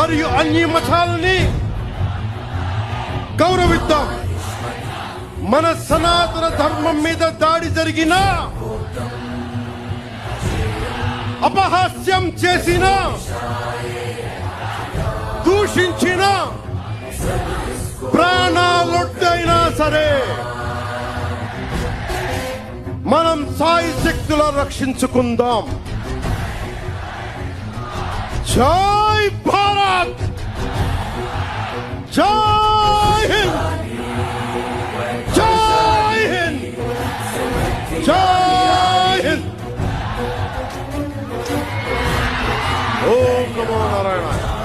మరియు అన్ని మతాలని గౌరవిద్దాం. మన సనాతన ధర్మం మీద దాడి జరిగిన, అపహాస్యం చేసిన, దూషించిన, ప్రాణాలొడ్డైనా సరే మనం సాయి శక్తులా రక్షించుకుందాం. జై భారత్, జై హింద్, జై హింద్, జై హింద్. ఓం నమో నారాయణ.